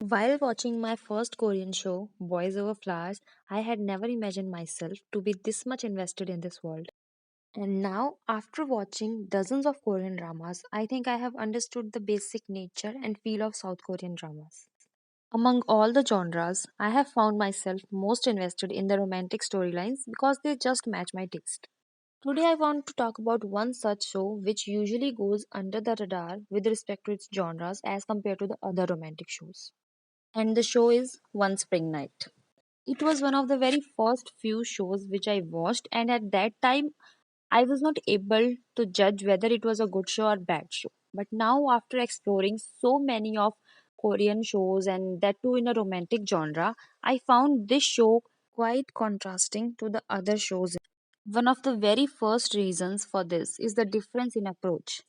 While watching my first Korean show, Boys Over Flowers, I had never imagined myself to be this much invested in this world. And now, after watching dozens of Korean dramas, I think I have understood the basic nature and feel of South Korean dramas. Among all the genres, I have found myself most invested in the romantic storylines because they just match my taste. Today, I want to talk about one such show which usually goes under the radar with respect to its genres as compared to the other romantic shows. And the show is One Spring Night. It was one of the very first few shows which I watched, and at that time, I was not able to judge whether it was a good show or bad show. But now, after exploring so many of Korean shows and that too in a romantic genre, I found this show quite contrasting to the other shows. One of the very first reasons for this is the difference in approach.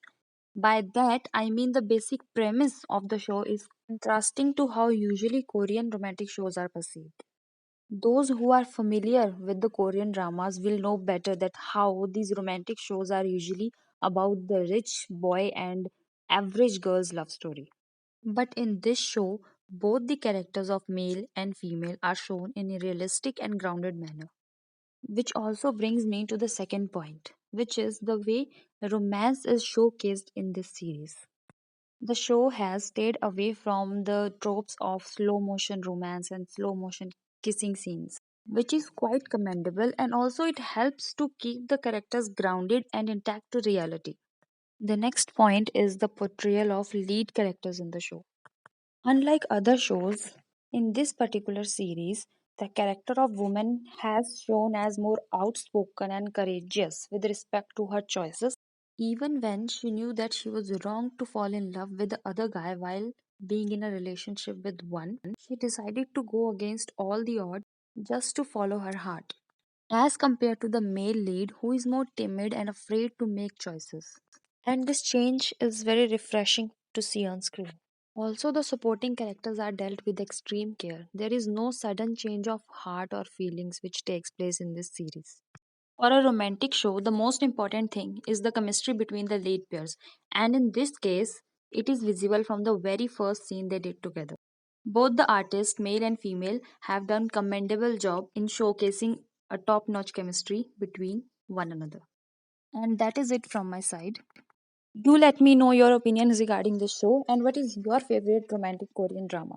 By that, I mean the basic premise of the show is contrasting to how usually Korean romantic shows are perceived. Those who are familiar with the Korean dramas will know better that how these romantic shows are usually about the rich boy and average girl's love story. But in this show, both the characters of male and female are shown in a realistic and grounded manner. Which also brings me to the second point, which is the way romance is showcased in this series. The show has stayed away from the tropes of slow motion romance and slow motion kissing scenes, which is quite commendable, and also it helps to keep the characters grounded and intact to reality. The next point is the portrayal of lead characters in the show. Unlike other shows, in this particular series, the character of woman has shown as more outspoken and courageous with respect to her choices. Even when she knew that she was wrong to fall in love with the other guy while being in a relationship with one, she decided to go against all the odds just to follow her heart. As compared to the male lead who is more timid and afraid to make choices. And this change is very refreshing to see on screen. Also, the supporting characters are dealt with extreme care. There is no sudden change of heart or feelings which takes place in this series. For a romantic show, the most important thing is the chemistry between the lead pairs, and in this case, it is visible from the very first scene they did together. Both the artists, male and female, have done commendable job in showcasing a top-notch chemistry between one another. And that is it from my side. Do let me know your opinions regarding this show and what is your favorite romantic Korean drama.